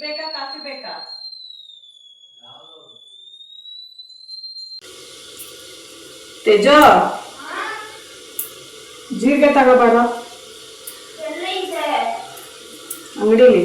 ಬೇಕಾ ಕಾಫಿ ಬೇಕಾ? ತೇಜೋ, ಜೀರಿಗೆ ತಗೋಬಾರ ಅಂಗಡಿಲಿ.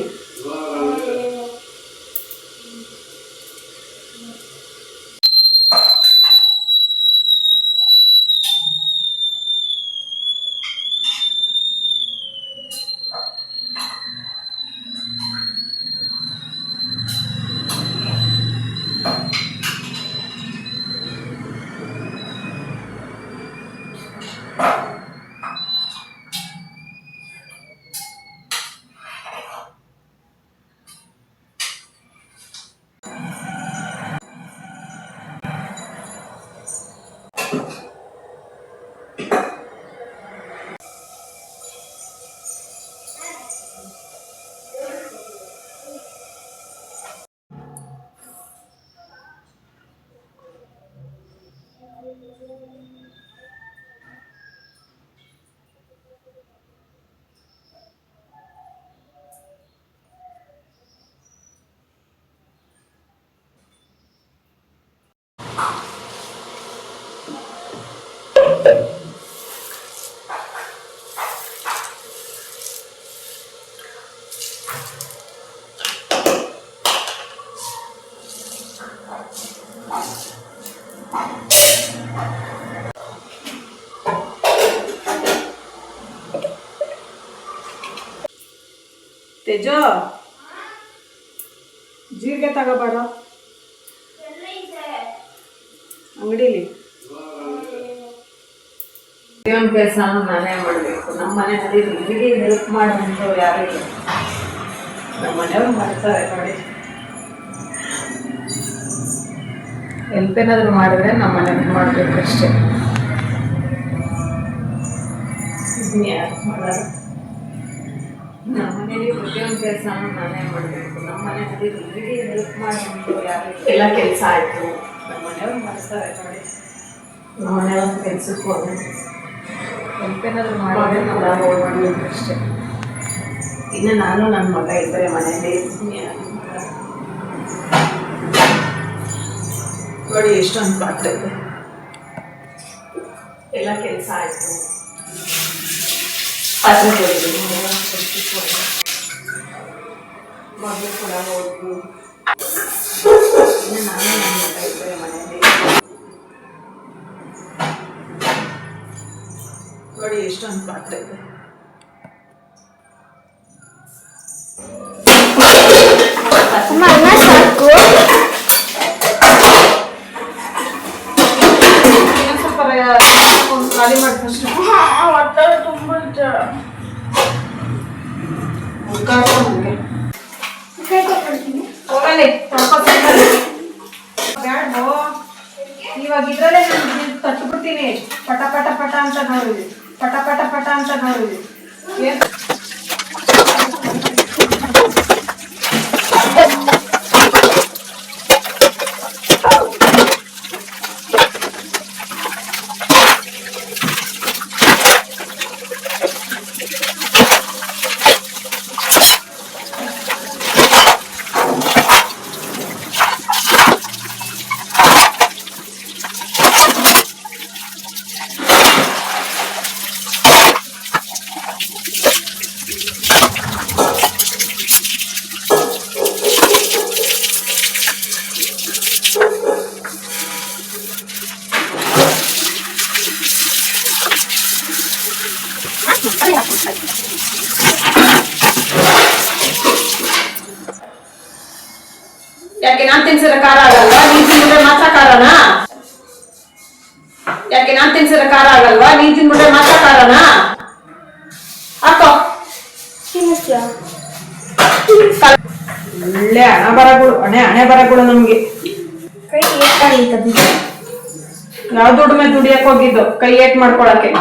ತೇಜೋ, ಜೀರಿಗೆ ತಗೋಬಾರ ಅಂಗಡಿಲಿ. ಒಂದು ಕೆಲಸ ನಾನೇ ಮಾಡಬೇಕು. ನಮ್ಮ ಮನೆಯಲ್ಲಿ ನನಗೆ ಹೆಲ್ಪ್ ಮಾಡುವಂಥವ್ರು ಯಾರು ಇಲ್ಲ. ನಮ್ಮ ಮನೆಯವ್ರು ಮಾಡ್ತಾರೆ ನೋಡಿ. ಹೆಲ್ಪ್ ಏನಾದರೂ ಮಾಡಿದ್ರೆ ನಮ್ಮ ಮನೆಯವ್ರು ಮಾಡಬೇಕು ಅಷ್ಟೇ. ಯಾರು ಮಾಡೋದು? ನಮ್ಮ ಮನೇಲಿ ಪ್ರತಿಯೊಂದು ಕೆಲಸನೂ ನಾನೇ ಮಾಡಬೇಕು. ನಮ್ಮ ಮನೆಯಲ್ಲಿ ನನಗೆ ಹೆಲ್ಪ್ ಮಾಡುವಂಥವ್ರು ಯಾರು ಇಲ್ಲ. ಎಲ್ಲ ಕೆಲಸ ಆಯಿತು, ನಮ್ಮ ಮನೆಯವ್ರು ಮಾಡ್ತಾರೆ ನೋಡಿ. ನಮ್ಮ ಮನೆಯವ್ರ ಕೆಲಸಕ್ಕೂ ಹೆಲ್ಪ್ ಏನಾದರೂ ಮಾಡಿದ್ರೆ ನಾವು ಮಾಡಬೇಕು ಅಷ್ಟೇ. ಇನ್ನು ನಾನು ನನ್ನ ಮಗ ಇಬ್ಬರೇ ಮನೆಯಲ್ಲಿ ನೋಡಿ. ಎಷ್ಟೊಂದು ಪಾತ್ರೆ ಇದೆ, ಎಲ್ಲ ಕೆಲಸ ಆಯಿತು. ಪಾತ್ರೆ ತೊಳಿದ್ದೀನಿ, ಮಗಳು ಕೂಡ ಹೋಗ್ದು. ಇನ್ನು ನಾನು ನನ್ನ ಮಗ ಇಬ್ಬರೇ ಮನೆಯಲ್ಲಿ ನೋಡಿ. ಎಷ್ಟೊಂದು ಪಾತ್ರೆ ಇದೆ, ಸಾಕು. ಸ್ವಲ್ಪ ಖಾಲಿ ಮಾಡಿ ಫಸ್ಟ್. ತುಂಬ ಬ್ಯಾಡ್ಬೋ, ಇವಾಗ ಇದ್ರಲ್ಲೇ ನಾನು ತಟ್ಬಿಡ್ತೀನಿ. ಪಟ ಪಟ ಪಟ ಅಂತ ನೋಡಿದ್ವಿ, ಪಟ ಪಟ ಪಟ ಅಂತ ನೋಡಿದ್ವಿ. ಯಾಕೆ ನಾನ್ ತಿನ್ಸಿರೋ ಖಾರ ಆಗಲ್ವಾ? ನೀನ್ ತಿಂದ್ರೆ ಮಾತ್ರ ಖಾರನಾ? ಯಾಕೆ ನಾನ್ ತಿನ್ಸಿರೋ ಖಾರ ಆಗಲ್ವಾ? ನೀನ್ ತಿಂದ್ಬಿಟ್ರೆ ಮಾತ್ರ ಖಾರನಾ? ಹಾಕೋ. ಒಳ್ಳೆ ಹಣೆ ಬರಗಳು ನಮ್ಗೆ. ಯಾವ ದುಡ್ಡು ಮೇಲೆ ದುಡಿಯಕ್ ಹೋಗಿದ್ದು ಕೈ ಏಟ್ ಮಾಡ್ಕೊಳಕ್ಕೆ.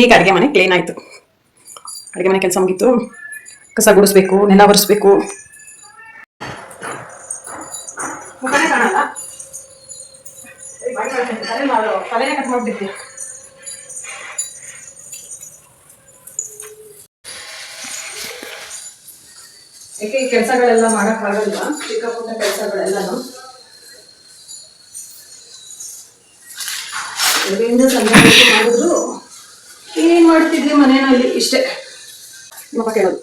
ಈಗ ಅಡುಗೆ ಮನೆ ಕ್ಲೀನ್ ಆಯಿತು. ಅಡುಗೆ ಮನೆ ಕೆಲಸ ಮುಗೀತು. ಕಸ ಗುಡಿಸ್ಬೇಕು, ನೆಲ ಒರೆಸ್ಬೇಕು. ಮುಖನೇ ಕಾಣಲ್ಲ, ತಲೆನೇ ಕಟ್ ಮಾಡ್ಬಿಡ್ತಿ. ಯಾಕೆ ಈ ಕೆಲಸಗಳೆಲ್ಲ ಮಾಡೋಕ್ಕಾಗಲ್ವ? ಚಿಕ್ಕ ಪುಟ್ಟ ಕೆಲಸಗಳೆಲ್ಲನೂ ಬೆಳಗ್ಗೆಯಿಂದ ಸಂಜೆ ಮಾಡಿದ್ರು ಏನೇನು ಮಾಡ್ತಿದ್ವಿ ಮನೆಯಲ್ಲಿ ಇಷ್ಟೇ. ಮಗ ಕೇಳೋದು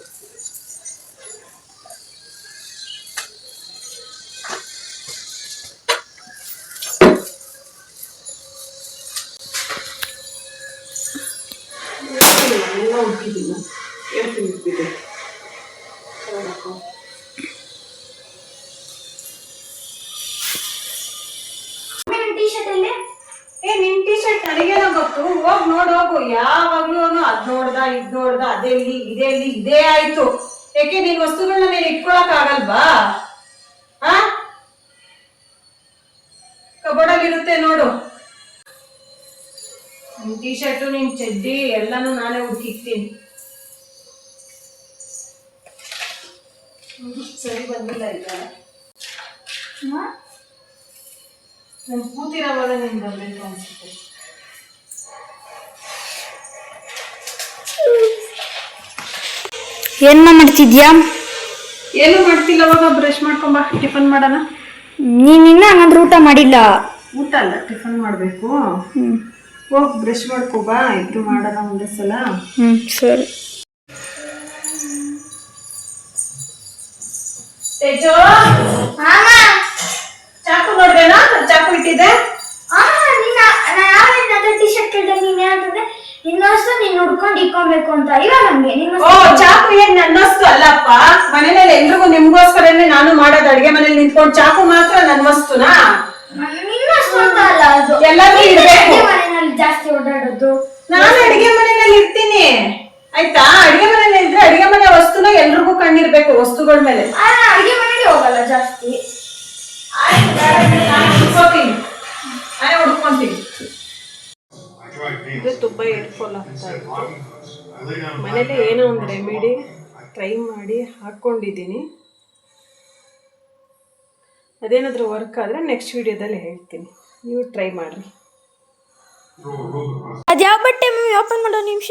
ಎಲ್ಲ ಹುಟ್ಟಿದ್ದೀನಿ ನಾನು, ಹೇಳ್ತೀನಿ ಇಟ್ಬಿಟ್ಟು. ನಿನ್ ಟೀ ಶರ್ಟ್ ನನಗೇನೋ ಗೊತ್ತು, ಹೋಗ್ ನೋಡೋಗು. ಯಾವಾಗ್ಲೂ ಅದ್ ನೋಡ್ದ ಇದ್ ನೋಡ್ದ, ಅದೆಲ್ಲಿ ಇದೆಲ್ಲಿ ಇದೇ ಆಯ್ತು. ಯಾಕೆ ನಿನ್ ವಸ್ತುಗಳನ್ನ ನೀನ್ ಇಟ್ಕೊಳಕ್ ಆಗಲ್ವಾ? ಕಬೋರ್ಡಲ್ಲಿ ಇರುತ್ತೆ ನೋಡು. ನಿನ್ ಟೀ ಶರ್ಟು, ನಿನ್ ಚಡ್ಡಿ ಎಲ್ಲಾನು ನಾನೇ ಹುಡುಕಿಕ್ತೀನಿ. ಸರಿ ಬಂದಿಲ್ಲ ಈಗ. ನಾನು ಕೂತಿರೋವಾಗ ನೀನು ಬರಬೇಕು ಅನ್ಸುತ್ತೆ. ಏನ್ ಮಾಡ್ತಿದ್ಯಾ? ಏನು ಮಾಡ್ತಿಲ್ಲ, ಅವಾಗ ಬ್ರಷ್ ಮಾಡ್ಕೊಂಬ, ಟಿಫನ್ ಮಾಡೋಣ. ನೀನ್ ಇನ್ನ ಹಂಗಂದ್ರೆ ಊಟ ಮಾಡಿಲ್ಲ? ಊಟ ಅಲ್ಲ, ಟಿಫನ್ ಮಾಡಬೇಕು. ಹೋಗಿ ಬ್ರಷ್ ಮಾಡ್ಕೊಬಾ, ಇಬ್ರು ಮಾಡೋಣ ಒಂದೇ ಸಲ. ಸರಿ. ತೇಜೋ, ಚಾಕು ನೋಡ್ದೇನಾ? ಚಾಕು ಇಟ್ಟಿದ್ದೆ. ಟೀ ಶರ್ಟ್ ಕೇಳಿದೆ, ನೀನ್ ಹೇಳ್ತಿದ್ದೆ ಇನ್ನೊಂದು ನೀನ್ ಹುಡ್ಕೊಂಡು ಇಕ್ಕೊಬೇಕು ಅಂತ. ಇವಾಗ ನಮ್ಗೆ ಓ, ಚಾಕು ಏನ್ ನನ್ನಷ್ಟು ಅಲ್ಲಪ್ಪ. ಮನೆಯಲ್ಲಿ ಎಲ್ರಿಗೂ ನಿಮ್ಗೋಸ್ಕರನೇ ನಾನು ಮಾಡೋದು. ಅಡ್ಗೆ ಮನೇಲಿ ನಿಂತ್ಕೊಂಡು ಚಾಕು ಮಾತ್ರ ನನ್ನ ವಸ್ತುನಾ? ನಿನ್ನಷ್ಟು ಅಂತ ಅಲ್ಲ, ಅದು ಎಲ್ಲಾದ್ರೂ ಇರ್ಬೇಕು. ಮನೆಯಲ್ಲಿ ಜಾಸ್ತಿ ಓಡಾಡೋದು. ನಾನು ಅಡಿಗೆ ಮನೆಯಲ್ಲಿ ಇರ್ತೀನಿ, ಆಯ್ತಾ? ಅಡಿಗೆ ಮನೇಲಿ ಇದ್ರೆ ಅಡಿಗೆ ಮನೆ ವಸ್ತುನ ಎಲ್ರಿಗೂ ಕಣ್ಣಿರ್ಬೇಕು ವಸ್ತುಗಳ ಮೇಲೆ. ಅಡಿಗೆ ಮನೆಗೆ ಹೋಗಲ್ಲ ಜಾಸ್ತಿ. ನಾನೇ ಹುಡ್ಕೊಂತೀನಿ. ಇದು ತುಂಬ ಏರ್ಫಾಲ್ ಆಗ್ತಾ ಇತ್ತು. ಮನೇಲಿ ಏನೋ ಒಂದು ರೆಮಿಡಿ ಟ್ರೈ ಮಾಡಿ ಹಾಕ್ಕೊಂಡಿದ್ದೀನಿ. ಅದೇನಾದರೂ ವರ್ಕ್ ಆದರೆ ನೆಕ್ಸ್ಟ್ ವಿಡಿಯೋದಲ್ಲಿ ಹೇಳ್ತೀನಿ, ನೀವು ಟ್ರೈ ಮಾಡಿರಿ. ಅದ್ಯಾವ ಬಟ್ಟೆ ಓಪನ್ ಮಾಡೋ ನಿಮಿಷ?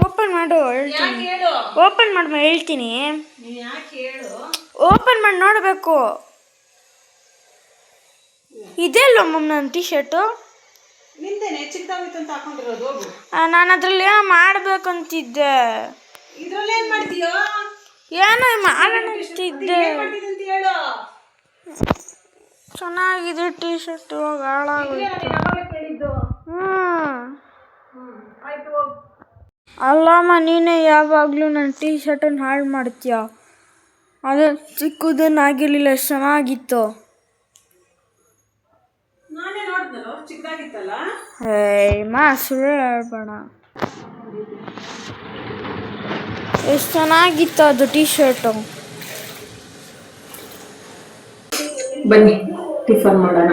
ಓಪನ್ ಮಾಡು, ಓಪನ್ ಮಾಡಿ ಹೇಳ್ತೀನಿ. ಓಪನ್ ಮಾಡಿ ನೋಡಬೇಕು. ಇದೆ ಅಲ್ವ ಮಮ್ಮ ನನ್ನ ಟೀ ಶರ್ಟು? ನಿಂದೇನೆ ಚಿಕ್ಕದಾಗಿತ್ತು ಅಂತ ಹಾಕೊಂಡಿರೋದು. ಹೋಗು. ನಾನು ಅದ್ರಲ್ಲಿ ಏನೋ ಮಾಡ್ಬೇಕಂತಿದ್ದೆ. ಇದ್ರಲ್ಲಿ ಏನ್ ಮಾಡ್ತೀಯೋ? ಏನೋ ಮಾಡೋಣ ಅಂತಿದ್ದೆ. ಹೇಳು. ಚೆನ್ನಾಗಿದೆ ಟೀ ಶರ್ಟ್, ಇವಾಗ ಹಾಳಾಗೋಯ್ತು. ಅಲ್ಲಮ್ಮ, ನೀನೇ ಯಾವಾಗಲೂ ನನ್ನ ಟೀ ಶರ್ಟನ್ನು ಹಾಳು ಮಾಡ್ತೀಯ. ಅದು ಚಿಕ್ಕದನ್ನಾಗಿರಲಿಲ್ಲ, ಚೆನ್ನಾಗಿತ್ತು. ಸುಳ್ಳು ಹೇಳ್ಬೇಡ. ಎಷ್ಟು ಚೆನ್ನಾಗಿತ್ತು ಅದು ಟೀ ಶರ್ಟು. ಬನ್ನಿ ಟಿಫನ್ ಮಾಡೋಣ.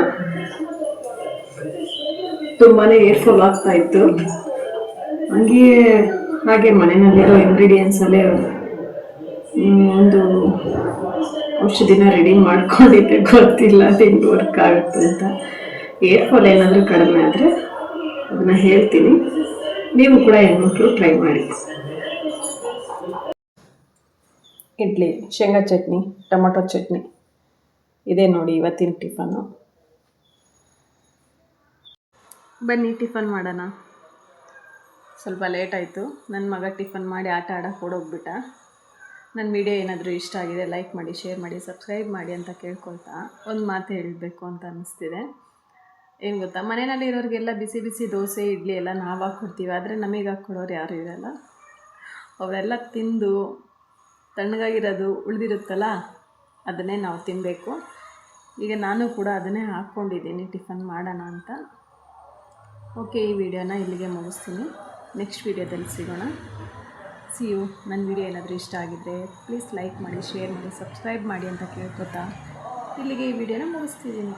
ತುಂಬಾನೇ ಏರ್ಫಾಲ್ ಆಗ್ತಾ ಇತ್ತು. ಹಾಗೆ ಮನೆಯಲ್ಲಿರೋ ಇಂಗ್ರೀಡಿಯೆಂಟ್ಸ್ ಅಲ್ಲೇ ಒಂದು ಔಷಧಿನ ರೆಡಿ ಮಾಡ್ಕೊಂಡಿದ್ದೆ. ಗೊತ್ತಿಲ್ಲ ಅದು ಹೆಂಗೆ ವರ್ಕ್ ಆಗುತ್ತೆ ಅಂತ. ಏರ್ಫಾಲ್ ಏನಾದರೂ ಕಡಿಮೆ ಆದರೆ ಅದನ್ನ ಹೇಳ್ತೀನಿ, ನೀವು ಕೂಡ ಹೆಣ್ಮಕ್ಳು ಟ್ರೈ ಮಾಡಿ. ಇಡ್ಲಿ, ಶೇಂಗಾ ಚಟ್ನಿ, ಟೊಮೊಟೊ ಚಟ್ನಿ ಇದೇ ನೋಡಿ ಇವತ್ತಿನ ಟಿಫನ್ನು. ಬನ್ನಿ ಟಿಫನ್ ಮಾಡೋಣ. ಸ್ವಲ್ಪ ಲೇಟ್ ಆಯಿತು. ನನ್ನ ಮಗ ಟಿಫನ್ ಮಾಡಿ ಆಟ ಆಡೋಕ್ಕೆ ಓಡೋಗ್ಬಿಟ್ಟ. ನನ್ನ ವಿಡಿಯೋ ಏನಾದರೂ ಇಷ್ಟ ಆಗಿದೆ ಲೈಕ್ ಮಾಡಿ, ಶೇರ್ ಮಾಡಿ, ಸಬ್ಸ್ಕ್ರೈಬ್ ಮಾಡಿ ಅಂತ ಕೇಳ್ಕೊಳ್ತಾ ಒಂದು ಮಾತು ಹೇಳಬೇಕು ಅಂತ ಅನ್ನಿಸ್ತಿದೆ. ಏನು ಗೊತ್ತಾ, ಮನೆಯಲ್ಲಿ ಇರೋರಿಗೆಲ್ಲ ಬಿಸಿ ಬಿಸಿ ದೋಸೆ ಇಡ್ಲಿ ಎಲ್ಲ ನಾವು ಹಾಕ್ಕೊಡ್ತೀವಿ, ಆದರೆ ನಮಗೆ ಹಾಕ್ಕೊಡೋರು ಯಾರೂ ಇರೋಲ್ಲ. ಅವರೆಲ್ಲ ತಿಂದು ತಣ್ಣಗಾಗಿರೋದು ಉಳಿದಿರುತ್ತಲ್ಲ, ಅದನ್ನೇ ನಾವು ತಿನ್ನಬೇಕು. ಈಗ ನಾನು ಕೂಡ ಅದನ್ನೇ ಹಾಕ್ಕೊಂಡಿದ್ದೀನಿ ಟಿಫನ್ ಮಾಡೋಣ ಅಂತ. ಓಕೆ, ಈ ವಿಡಿಯೋನ ಇಲ್ಲಿಗೆ ಮುಗಿಸ್ತೀನಿ. ನೆಕ್ಸ್ಟ್ ವಿಡಿಯೋದಲ್ಲಿ ಸಿಗೋಣ. C you. ನನ್ನ ವಿಡಿಯೋ ಏನಾದರೂ ಇಷ್ಟ ಆಗಿದ್ದರೆ ಪ್ಲೀಸ್ ಲೈಕ್ ಮಾಡಿ, ಶೇರ್ ಮಾಡಿ, ಸಬ್ಸ್ಕ್ರೈಬ್ ಮಾಡಿ ಅಂತ ಕೇಳ್ಕೊತಾ ಇಲ್ಲಿಗೆ ಈ ವಿಡಿಯೋನ ಮುಗಿಸ್ತಿದ್ದೀನಿ.